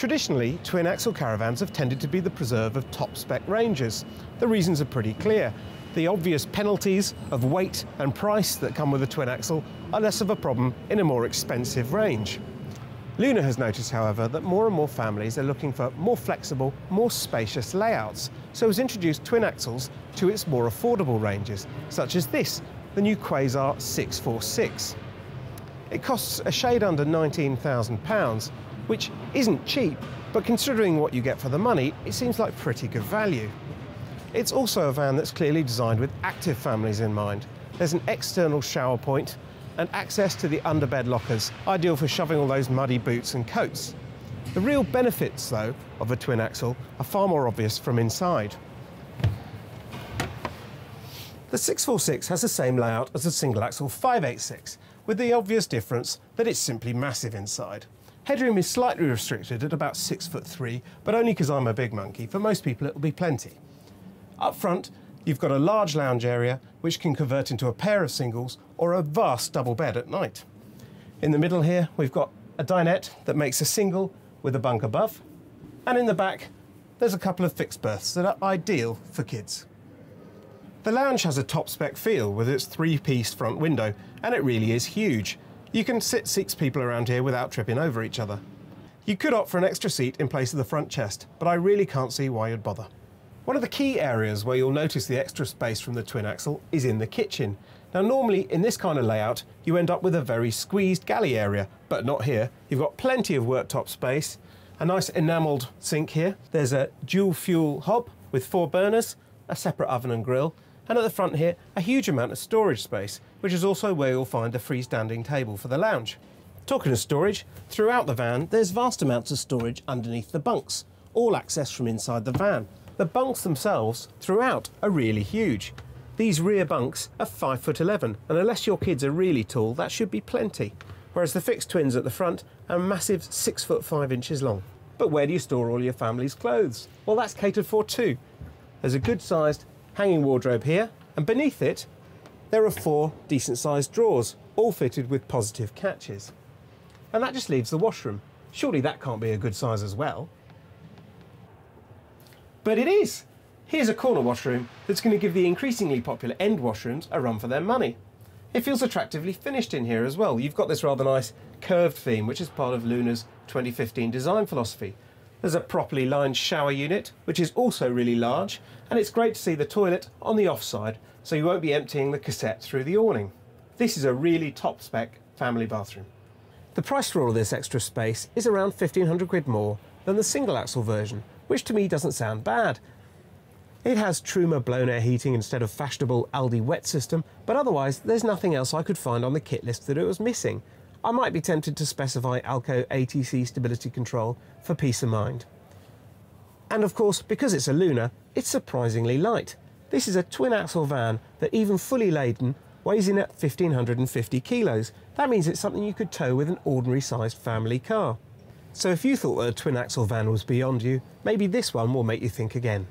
Traditionally, twin-axle caravans have tended to be the preserve of top-spec Rangers. The reasons are pretty clear. The obvious penalties of weight and price that come with a twin-axle are less of a problem in a more expensive range. Lunar has noticed, however, that more and more families are looking for more flexible, more spacious layouts, so has introduced twin axles to its more affordable ranges, such as this, the new Quasar 646. It costs a shade under £19,000, which isn't cheap, but considering what you get for the money, it seems like pretty good value. It's also a van that's clearly designed with active families in mind. There's an external shower point and access to the underbed lockers, ideal for shoving all those muddy boots and coats. The real benefits, though, of a twin axle are far more obvious from inside. The 646 has the same layout as the single axle 586, with the obvious difference that it's simply massive inside. Headroom is slightly restricted at about 6'3", but only because I'm a big monkey. For most people it'll be plenty. Up front, you've got a large lounge area which can convert into a pair of singles or a vast double bed at night. In the middle here we've got a dinette that makes a single with a bunk above, and in the back there's a couple of fixed berths that are ideal for kids. The lounge has a top spec feel with its 3-piece front window, and it really is huge. You can sit 6 people around here without tripping over each other. You could opt for an extra seat in place of the front chest, but I really can't see why you'd bother. One of the key areas where you'll notice the extra space from the twin axle is in the kitchen. Now normally in this kind of layout you end up with a very squeezed galley area, but not here. You've got plenty of worktop space, a nice enamelled sink here. There's a dual fuel hob with 4 burners, a separate oven and grill, and at the front here a huge amount of storage space, which is also where you'll find the freestanding table for the lounge. Talking of storage, throughout the van there's vast amounts of storage underneath the bunks, all accessed from inside the van. The bunks themselves throughout are really huge. These rear bunks are 5'11", and unless your kids are really tall, that should be plenty. Whereas the fixed twins at the front are a massive 6'5" long. But where do you store all your family's clothes? Well, that's catered for too. There's a good-sized hanging wardrobe here, and beneath it there are 4 decent-sized drawers, all fitted with positive catches. And that just leaves the washroom. Surely that can't be a good size as well. But it is! Here's a corner washroom that's going to give the increasingly popular end washrooms a run for their money. It feels attractively finished in here as well. You've got this rather nice curved theme, which is part of Lunar's 2015 design philosophy. There's a properly lined shower unit, which is also really large, and it's great to see the toilet on the offside, so you won't be emptying the cassette through the awning. This is a really top-spec family bathroom. The price for all of this extra space is around 1,500 quid more than the single-axle version, which to me doesn't sound bad. It has Truma blown air heating instead of fashionable Aldi wet system, but otherwise there's nothing else I could find on the kit list that it was missing. I might be tempted to specify Alco ATC stability control for peace of mind. And of course, because it's a Lunar, it's surprisingly light. This is a twin-axle van that, even fully laden, weighs in at 1,550 kilos. That means it's something you could tow with an ordinary-sized family car. So if you thought that a twin-axle van was beyond you, maybe this one will make you think again.